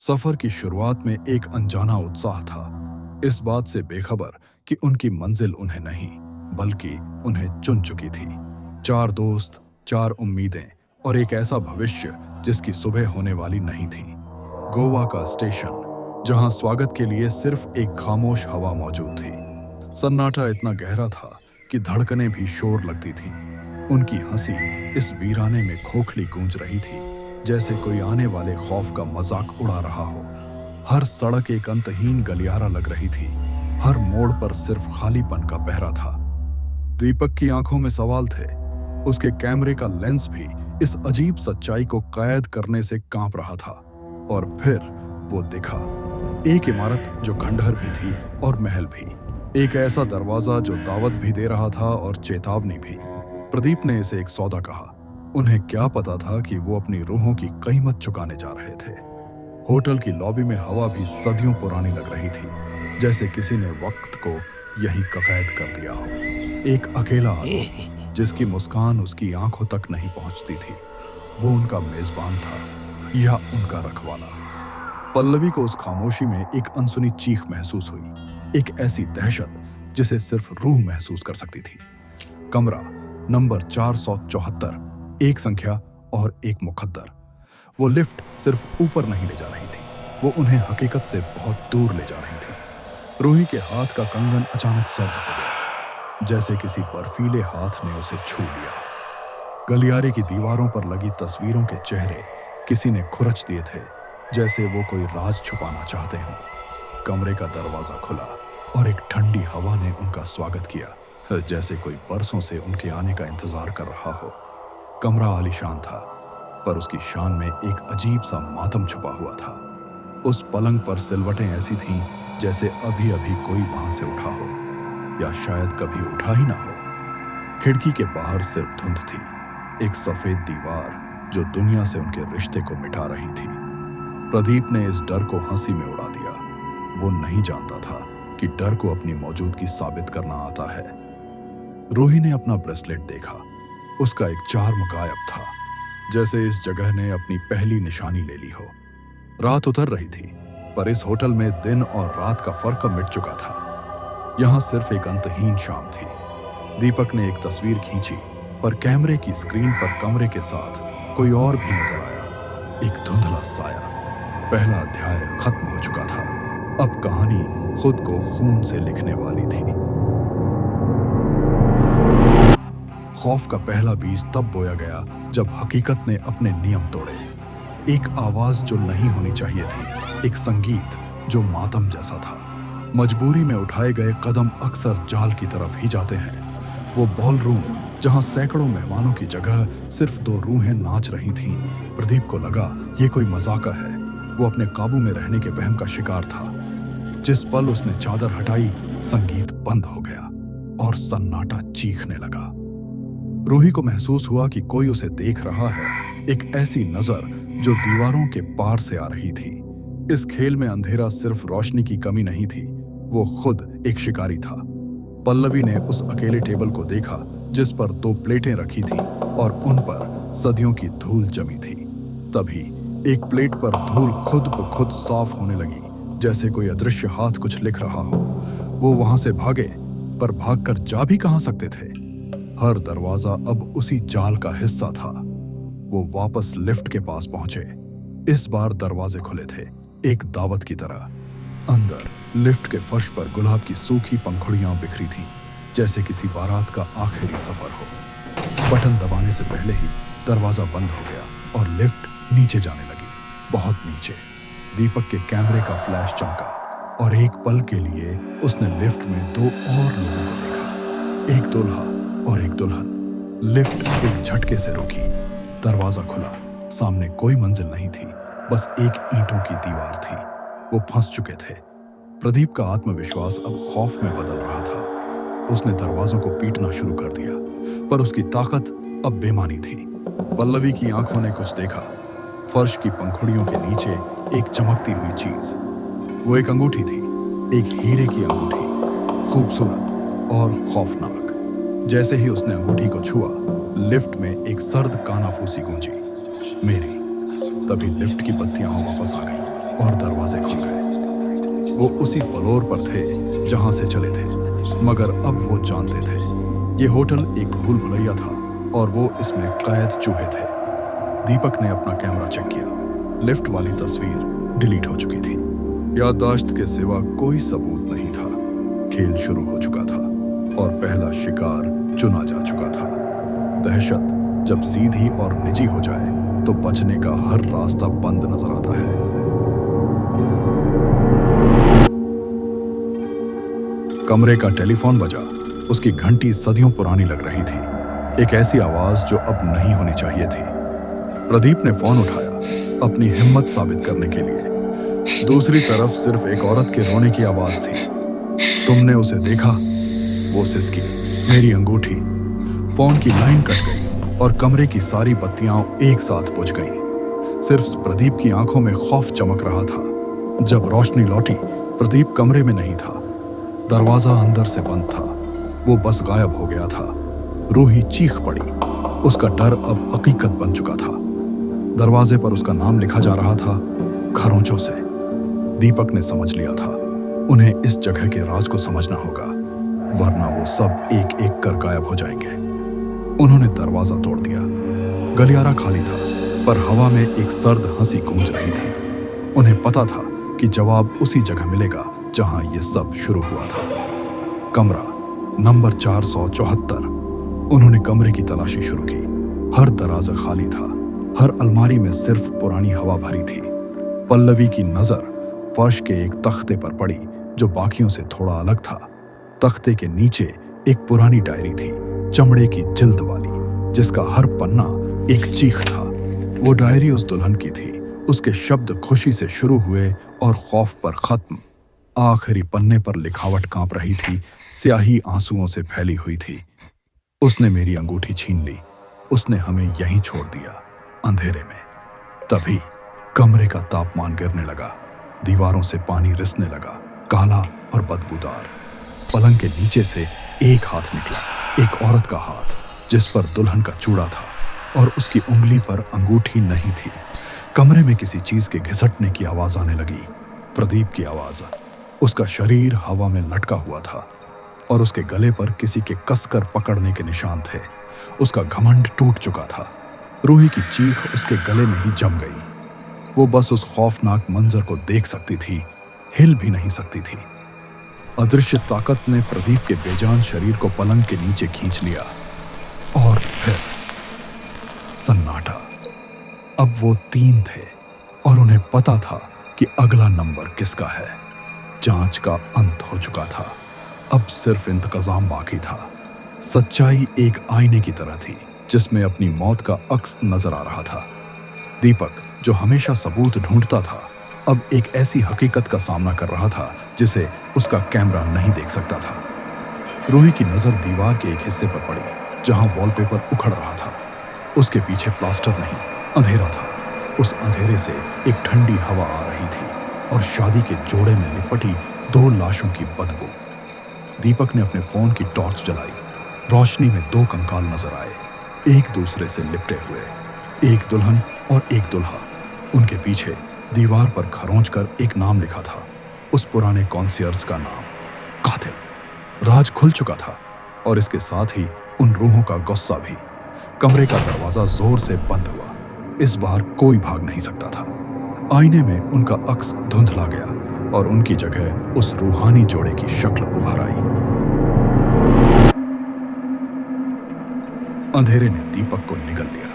सफर की शुरुआत में एक अनजाना उत्साह था, इस बात से बेखबर कि उनकी मंजिल उन्हें नहीं बल्कि उन्हें चुन चुकी थी। 4 दोस्त, 4 उम्मीदें और एक ऐसा भविष्य जिसकी सुबह होने वाली नहीं थी। गोवा का स्टेशन, जहां स्वागत के लिए सिर्फ एक खामोश हवा मौजूद थी। सन्नाटा इतना गहरा था कि धड़कनें भी शोर लगती थीं। उनकी हंसी इस वीराने में खोखली गूंज रही थी, जैसे कोई आने वाले खौफ का मजाक उड़ा रहा हो। हर सड़क एक अंतहीन गलियारा लग रही थी, हर मोड़ पर सिर्फ खालीपन का पहरा था। दीपक की आंखों में सवाल थे, उसके कैमरे का लेंस भी इस अजीब सच्चाई को कैद करने से कांप रहा था। और फिर वो दिखा, एक इमारत जो खंडहर भी थी और महल भी, एक ऐसा दरवाजा जो दावत भी दे रहा था और चेतावनी भी। प्रदीप ने इसे एक सौदा कहा। उन्हें क्या पता था कि वो अपनी रूहों की कीमत चुकाने जा रहे थे। होटल की लॉबी में हवा भी सदियों पुरानी लग रही थी, जैसे किसी ने वक्त को यहीं कैद कर दिया हो। एक अकेला आदमी, जिसकी मुस्कान उसकी आंखों तक नहीं पहुंचती थी, वो उनका मेजबान था या उनका रखवाला। पल्लवी को उस खामोशी में एक अनसुनी चीख महसूस हुई, एक ऐसी दहशत जिसे सिर्फ रूह महसूस कर सकती थी। कमरा नंबर 474, एक संख्या और एक मुकद्दर। वो लिफ्ट सिर्फ ऊपर नहीं ले जा रही थी, वो उन्हें हकीकत से बहुत दूर ले जा रही थी। रूही के हाथ का कंगन अचानक सर्द हो गया, जैसे किसी बर्फीले हाथ ने उसे छू लिया। गलियारे की दीवारों पर लगी तस्वीरों के चेहरे किसी ने खुरच दिए थे, जैसे वो कोई राज छुपाना चाहते हों। कमरे का दरवाजा खुला और एक ठंडी हवा ने उनका स्वागत किया, जैसे कोई बरसों से उनके आने का इंतजार कर रहा हो। कमरा आलीशान था, पर उसकी शान में एक अजीब सा मातम छुपा हुआ था। उस पलंग पर सिलवटें ऐसी थीं जैसे अभी अभी कोई वहां से उठा हो, या शायद कभी उठा ही ना हो। खिड़की के बाहर सिर्फ धुंध थी, एक सफेद दीवार जो दुनिया से उनके रिश्ते को मिटा रही थी। प्रदीप ने इस डर को हंसी में उड़ा दिया। वो नहीं जानता था कि डर को अपनी मौजूदगी साबित करना आता है। रूही ने अपना ब्रेसलेट देखा, उसका एक चार्म गायब था, जैसे इस जगह ने अपनी पहली निशानी ले ली हो। रात उतर रही थी, पर इस होटल में दिन और रात का फर्क मिट चुका था। यहां सिर्फ एक अंतहीन शाम थी। दीपक ने एक तस्वीर खींची, पर कैमरे की स्क्रीन पर कमरे के साथ कोई और भी नजर आया, एक धुंधला साया। पहला अध्याय खत्म हो चुका था, अब कहानी खुद को खून से लिखने वाली थी। खौफ का पहला बीज तब बोया गया जब हकीकत ने अपने नियम तोड़े। एक आवाज जो नहीं होनी चाहिए थी, एक संगीत जो मातम जैसा था। मजबूरी में उठाए गए कदम अक्सर जाल की तरफ ही जाते हैं। वो बॉल रूम, जहां सैकड़ों मेहमानों की जगह सिर्फ 2 रूहें नाच रही थीं। प्रदीप को लगा ये कोई मजाक है। वो अपने काबू में रहने के वहम का शिकार था। जिस पल उसने चादर हटाई, संगीत बंद हो गया और सन्नाटा चीखने लगा। रूही को महसूस हुआ कि कोई उसे देख रहा है, एक ऐसी नजर जो दीवारों के पार से आ रही थी। इस खेल में अंधेरा सिर्फ रोशनी की कमी नहीं थी, वो खुद एक शिकारी था। पल्लवी ने उस अकेले टेबल को देखा जिस पर 2 प्लेटें रखी थीं और उन पर सदियों की धूल जमी थी। तभी एक प्लेट पर धूल खुद ब खुद साफ होने लगी, जैसे कोई अदृश्य हाथ कुछ लिख रहा हो। वो वहां से भागे, पर भागकर जा भी कहां सकते थे। हर दरवाजा अब उसी जाल का हिस्सा था। वो वापस लिफ्ट के पास पहुंचे। इस बार दरवाजे खुले थे, एक दावत की तरह। अंदर लिफ्ट के फर्श पर गुलाब की सूखी पंखुड़ियां बिखरी थीं, जैसे किसी बारात का आखिरी सफर हो। बटन दबाने से पहले ही दरवाजा बंद हो गया और लिफ्ट नीचे जाने लगी, बहुत नीचे। दीपक के कैमरे का फ्लैश चमका और एक पल के लिए उसने लिफ्ट में 2 और लोगों को देखा, एक दूल्हा और एक दुल्हन। लिफ्ट एक झटके से रुकी, दरवाजा खुला। सामने कोई मंजिल नहीं थी, बस एक ईंटों की दीवार थी। वो फंस चुके थे। प्रदीप का आत्मविश्वास अब खौफ में बदल रहा था। उसने दरवाजों को पीटना शुरू कर दिया, पर उसकी ताकत अब बेमानी थी। पल्लवी की आंखों ने कुछ देखा, फर्श की पंखुड़ियों के नीचे एक चमकती हुई चीज। वो एक अंगूठी थी, एक हीरे की अंगूठी, खूबसूरत और खौफनाक। जैसे ही उसने अंगूठी को छुआ, लिफ्ट में एक सर्द कानाफूसी गूंजी, मेरी। तभी लिफ्ट की बत्तियां वापस आ गईं। और दरवाजे खुल गए। वो उसी फ्लोर पर थे जहां से चले थे, मगर अब वो जानते थे ये होटल एक भूल भुलैया था और वो इसमें कैद चूहे थे। दीपक ने अपना कैमरा चेक किया। लिफ्ट वाली तस्वीर डिलीट हो चुकी थी। याददाश्त के सिवा कोई सबूत नहीं था। खेल शुरू हो चुका था और पहला शिकार चुना जा चुका था। दहशत जब सीधी और निजी हो जाए तो बचने का हर रास्ता बंद नजर आता है। कमरे का टेलीफोन बजा। उसकी घंटी सदियों पुरानी लग रही थी, एक ऐसी आवाज जो अब नहीं होनी चाहिए थी। प्रदीप ने फोन उठाया, अपनी हिम्मत साबित करने के लिए। दूसरी तरफ सिर्फ एक औरत के रोने की आवाज थी। तुमने उसे देखा? वो सिसकी। मेरी अंगूठी। फोन की लाइन कट गई और कमरे की सारी बत्तियां एक साथ बुझ गईं। सिर्फ प्रदीप की आंखों में खौफ चमक रहा था। जब रोशनी लौटी, प्रदीप कमरे में नहीं था। दरवाजा अंदर से बंद था। वो बस गायब हो गया था। रूही चीख पड़ी। उसका डर अब हकीकत बन चुका था। दरवाजे पर उसका नाम लिखा जा रहा था, खरोंचों से। दीपक ने समझ लिया था उन्हें इस जगह के राज को समझना होगा, वरना वो सब एक एक कर गायब हो जाएंगे। उन्होंने दरवाजा तोड़ दिया। गलियारा खाली था, पर हवा में एक सर्द हंसी गूंज रही थी। उन्हें पता था कि जवाब उसी जगह मिलेगा जहां ये सब शुरू हुआ था। कमरा नंबर 474। उन्होंने कमरे की तलाशी शुरू की। हर दरवाजा खाली था। हर अलमारी में सिर्फ पुरानी हवा भरी थी। पल्लवी की नजर फर्श के एक तख्ते पर पड़ी जो बाकियों से थोड़ा अलग था। तख्ते के नीचे एक पुरानी डायरी थी, चमड़े की जिल्द वाली, जिसका हर पन्ना एक चीख था। वो डायरी उस दुल्हन की थी। उसके शब्द खुशी से शुरू हुए और खौफ पर खत्म। आखिरी पन्ने पर लिखावट कांप रही थी, स्याही आंसुओं से फैली हुई थी। उसने मेरी अंगूठी छीन ली। उसने हमें यहीं छोड़ दिया, अंधेरे में। तभी कमरे का तापमान गिरने लगा। दीवारों से पानी रिसने लगा, काला और बदबूदार। पलंग के नीचे से एक हाथ निकला, एक औरत का हाथ, जिस पर दुल्हन का चूड़ा था और उसकी उंगली पर अंगूठी नहीं थी। कमरे में किसी चीज के घिसटने की आवाज आने लगी। प्रदीप की आवाज। उसका शरीर हवा में लटका हुआ था और उसके गले पर किसी के कसकर पकड़ने के निशान थे। उसका घमंड टूट चुका था। रूही की चीख उसके गले में ही जम गई। वो बस उस खौफनाक मंजर को देख सकती थी, हिल भी नहीं सकती थी। अदृश्य ताकत ने प्रदीप के बेजान शरीर को पलंग के नीचे खींच लिया और फिर सन्नाटा। अब वो 3 थे और उन्हें पता था कि अगला नंबर किसका है। जांच का अंत हो चुका था। अब सिर्फ इंतकाम बाकी था। सच्चाई एक आईने की तरह थी जिसमें अपनी मौत का अक्स नजर आ रहा था। दीपक, जो हमेशा सबूत ढूंढता था, अब एक ऐसी हकीकत का सामना कर रहा था जिसे उसका कैमरा नहीं देख सकता था। रूही की नजर दीवार के एक हिस्से पर पड़ी जहां वॉलपेपर उखड़ रहा था। उसके पीछे प्लास्टर नहीं, अंधेरा था। उस अंधेरे से एक ठंडी हवा आ रही थी और शादी के जोड़े में लिपटी 2 लाशों की बदबू। दीपक ने अपने फोन की टॉर्च जलाई। रोशनी में 2 कंकाल नजर आए, एक दूसरे से लिपटे हुए, एक दुल्हन और एक दुल्हा। उनके पीछे दीवार पर खरोंच कर एक नाम लिखा था, उस पुराने कॉन्सियर्स का नाम, कातिल। राज खुल चुका था और इसके साथ ही उन रूहों का गुस्सा भी। कमरे का दरवाजा जोर से बंद हुआ। इस बार कोई भाग नहीं सकता था। आईने में उनका अक्स धुंधला गया और उनकी जगह उस रूहानी जोड़े की शक्ल उभर आई। अंधेरे ने दीपक को निगल लिया।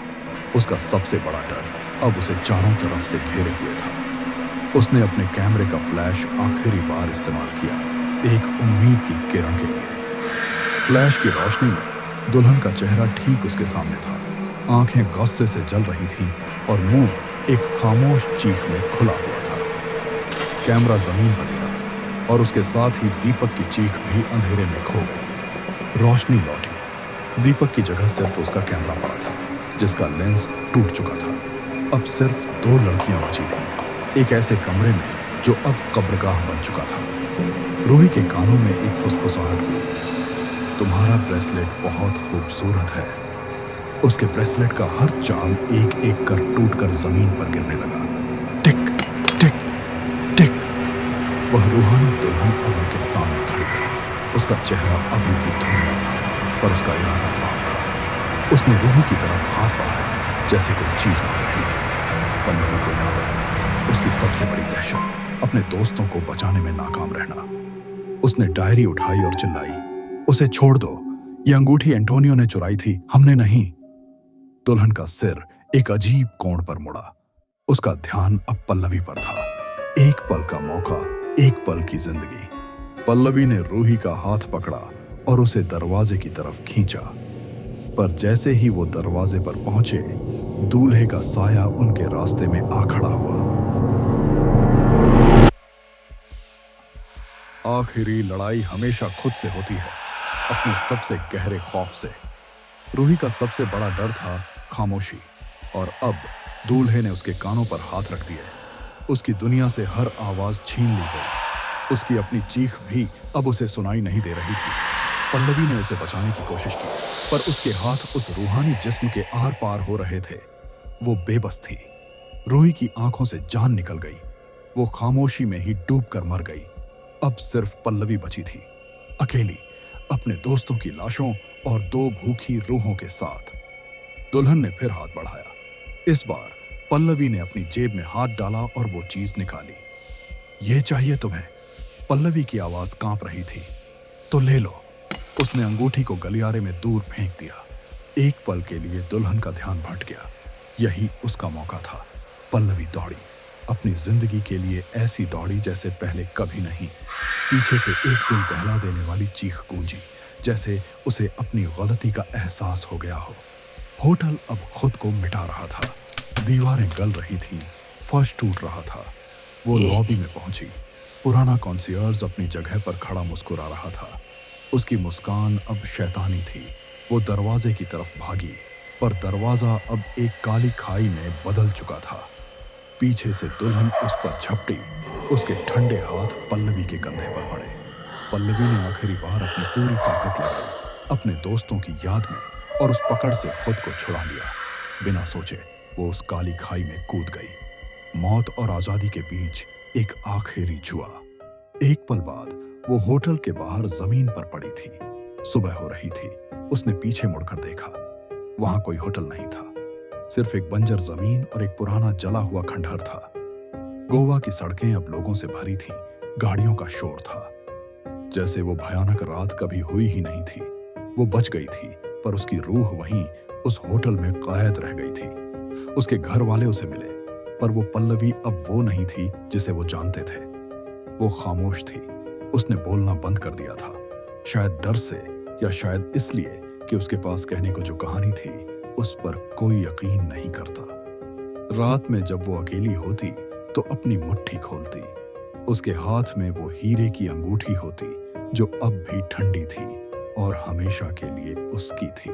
उसका सबसे बड़ा डर अब उसे चारों तरफ से घेरे हुए था। उसने अपने कैमरे का फ्लैश आखिरी बार इस्तेमाल किया, एक उम्मीद की किरण के लिए। फ्लैश की रोशनी में दुल्हन का चेहरा ठीक उसके सामने था। आंखें गुस्से से जल रही थीं और मुंह एक खामोश चीख में खुला हुआ था। कैमरा जमीन पर गिरा और उसके साथ ही दीपक की चीख भी अंधेरे में खो गई। रोशनी लौटी। दीपक की जगह सिर्फ उसका कैमरा पड़ा था, जिसका लेंस टूट चुका था। अब सिर्फ 2 लड़कियां बची थीं, एक ऐसे कमरे में जो अब कब्रगाह बन चुका था। रूही के कानों में एक फुसफुसाहट हुई, तुम्हारा ब्रेसलेट बहुत खूबसूरत है। उसके ब्रेसलेट का हर चार्म एक एक कर टूट कर जमीन पर गिरने लगा। टिक टिक वह रूहानी दुल्हन अब उनके सामने खड़ी थी। उसका चेहरा अभी भी धुंधला था, पर उसका इरादा साफ था। उसने रूही की तरफ हाथ बढ़ाया जैसे कोई चीज मांग रही है। पल्लवी को याद आया उसकी सबसे बड़ी दहशत अपने दोस्तों को बचाने में नाकाम रहना। उसने डायरी उठाई और चिल्लाई, उसे छोड़ दो, ये अंगूठी एंटोनियो ने चुराई थी, हमने नहीं। दुल्हन का सिर एक अजीब कोण पर मुड़ा। उसका ध्यान अब पल्लवी पर था। एक पल का मौका, एक पल की जिंदगी। पल्लवी ने रूही का हाथ पकड़ा और उसे दरवाजे की तरफ खींचा, पर जैसे ही वो दरवाजे पर पहुंचे, दूल्हे का साया उनके रास्ते में आ खड़ा हुआ। आखिरी लड़ाई हमेशा खुद से होती है, अपने सबसे गहरे खौफ से। रूही का सबसे बड़ा डर था खामोशी, और अब दूल्हे ने उसके कानों पर हाथ रख दिए। उसकी दुनिया से हर आवाज छीन ली गई। उसकी अपनी चीख भी अब उसे सुनाई नहीं दे रही थी। पल्लवी ने उसे बचाने की कोशिश की, पर उसके हाथ उस रूहानी जिस्म के आर पार हो रहे थे। वो बेबस थी। रूही की आंखों से जान निकल गई। वो खामोशी में ही डूब कर मर गई। अब सिर्फ पल्लवी बची थी, अकेली, अपने दोस्तों की लाशों और दो भूखी रूहों के साथ। दुल्हन ने फिर हाथ बढ़ाया। इस बार पल्लवी ने अपनी जेब में हाथ डाला और वो चीज निकाली। ये चाहिए तुम्हें? पल्लवी की आवाज कांप रही थी। तो ले लो। उसने अंगूठी को गलियारे में दूर फेंक दिया। एक पल के लिए दुल्हन का ध्यान भट गया। यही उसका मौका था। पल्लवी दौड़ी, अपनी जिंदगी के लिए ऐसी दौड़ी जैसे पहले कभी नहीं। पीछे से एक दिल दहला देने वाली चीख गूंजी, जैसे उसे अपनी गलती का एहसास हो गया हो। होटल अब खुद को मिटा रहा था। दीवारें गल रही थीं, फर्श टूट रहा था। वो लॉबी में पहुंची। पुराना कॉन्सियर्ज अपनी जगह पर खड़ा मुस्कुरा रहा था। उसकी मुस्कान अब शैतानी थी। वो दरवाजे की तरफ भागी, पर दरवाजा अब एक काली खाई में बदल चुका था। पीछे से दुल्हन उस पर झपटी। उसके ठंडे हाथ पल्लवी के कंधे पर पड़े। पल्लवी ने आखिरी बार अपनी पूरी ताकत लगाई, अपने दोस्तों की याद में, और उस पकड़ से खुद को छुड़ा लिया। बिना सोचे वो उस काली खाई में कूद गई। मौत और आजादी के बीच एक आखिरी जुआ। एक पल बाद वो होटल के बाहर जमीन पर पड़ी थी। सुबह हो रही थी। उसने पीछे मुड़कर देखा। वहां कोई होटल नहीं था, सिर्फ एक बंजर जमीन और एक पुराना जला हुआ खंडहर था। गोवा की सड़कें अब लोगों से भरी थीं, गाड़ियों का शोर था। जैसे वो भयानक रात कभी हुई ही नहीं थी। वो बच गई थी, पर उसकी रूह वहीं उस होटल में कैद रह गई थी। उसके घर वाले उसे मिले, पर वो पल्लवी अब वो नहीं थी जिसे वो जानते थे। वो खामोश थी। उसने बोलना बंद कर दिया था, शायद डर से, या शायद इसलिए कि उसके पास कहने को जो कहानी थी उस पर कोई यकीन नहीं करता। रात में जब वो अकेली होती तो अपनी मुट्ठी खोलती। उसके हाथ में वो हीरे की अंगूठी होती जो अब भी ठंडी थी और हमेशा के लिए उसकी थी।